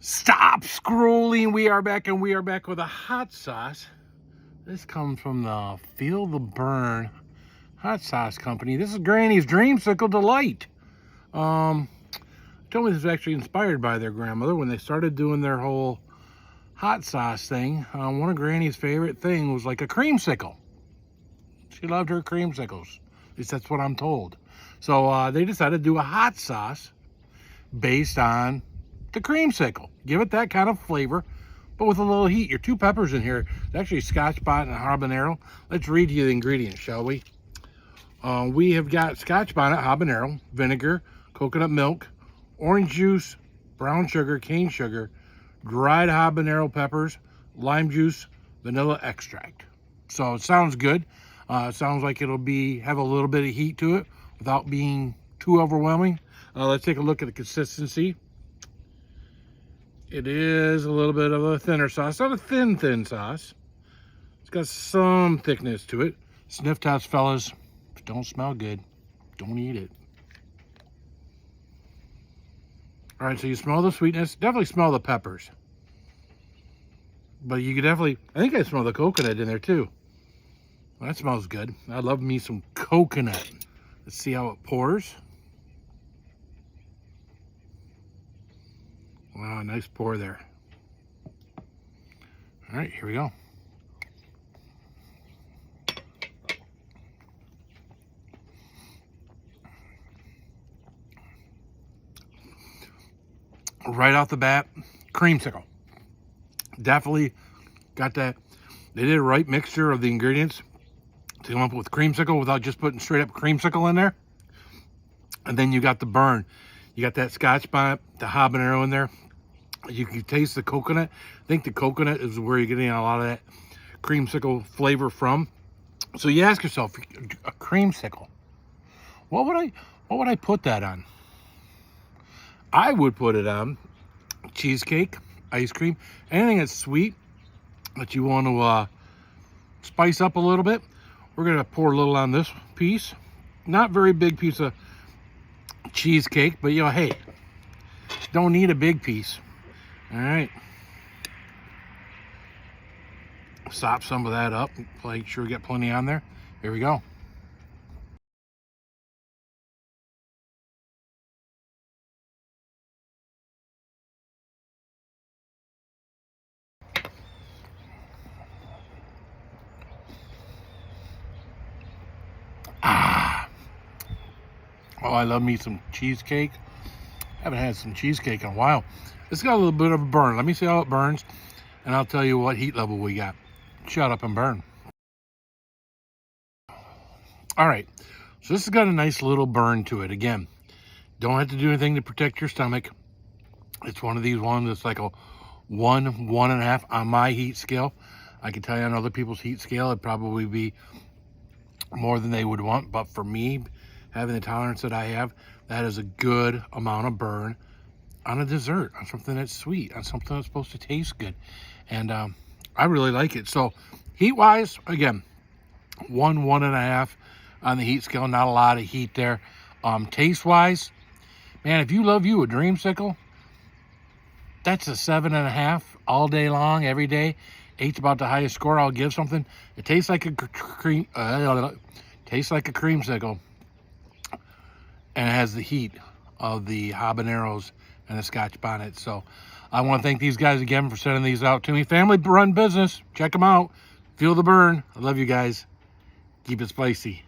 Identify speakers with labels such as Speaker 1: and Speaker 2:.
Speaker 1: Stop scrolling. We are back, and we are back with a hot sauce. This comes from the Feel the Burn hot sauce company. This is Granny's Dreamsicle Delight. Told me this was actually inspired by their grandmother when they started doing their whole hot sauce thing. One of Granny's favorite things was like a creamsicle. She loved her creamsicles. At least that's what I'm told. So they decided to do a hot sauce based on the creamsicle. Give it that kind of flavor, but with a little heat. Your two peppers in here, it's actually scotch bonnet and habanero. Let's read you the ingredients, shall we? We have got scotch bonnet, habanero, vinegar, coconut milk, orange juice, brown sugar, cane sugar, dried habanero peppers, lime juice, vanilla extract. So it sounds good. It sounds like it'll have a little bit of heat to it without being too overwhelming. Let's take a look at the consistency. It is a little bit of a thinner sauce, not a thin sauce. It's got some thickness to it. Sniff test, fellas. If it don't smell good, don't eat it. All right, so you smell the sweetness. Definitely smell the peppers. But you could definitely, I think I smell the coconut in there too. Well, that smells good. I love me some coconut. Let's see how it pours. Wow, nice pour there. All right, here we go. Right off the bat, creamsicle. Definitely got that. They did a right mixture of the ingredients to come up with creamsicle without just putting straight up creamsicle in there. And then you got the burn. You got that scotch bonnet, the habanero in there. You can taste the coconut. I think the coconut is where you're getting a lot of that creamsicle flavor from. So you ask yourself, a creamsicle, what would I put that on? I would put it on cheesecake, ice cream, anything that's sweet that you want to spice up a little bit. We're gonna pour a little on this piece. Not very big piece of cheesecake, but you know, hey, don't need a big piece. All right, sop some of that up. Make sure we get plenty on there. Here we go. Oh, I love me some cheesecake. Haven't had some cheesecake in a while. It's got a little bit of a burn. Let me see how it burns, and I'll tell you what heat level we got. Shut up and burn. All right, so this has got a nice little burn to it. Again, don't have to do anything to protect your stomach. It's one of these ones that's like a 1.5 on my heat scale. I can tell you on other people's heat scale, it'd probably be more than they would want. But for me, having the tolerance that I have, that is a good amount of burn on a dessert, on something that's sweet, on something that's supposed to taste good. And I really like it. So heat-wise, again, 1.5 on the heat scale. Not a lot of heat there. Taste-wise, man, if you love you a Dreamsicle, that's a 7.5 all day long, every day. 8's about the highest score I'll give something. It tastes like a creamsicle, and it has the heat of the habaneros and the scotch bonnet. So I want to thank these guys again for sending these out to me. Family run business. Check them out. Feel the burn. I love you guys. Keep it spicy.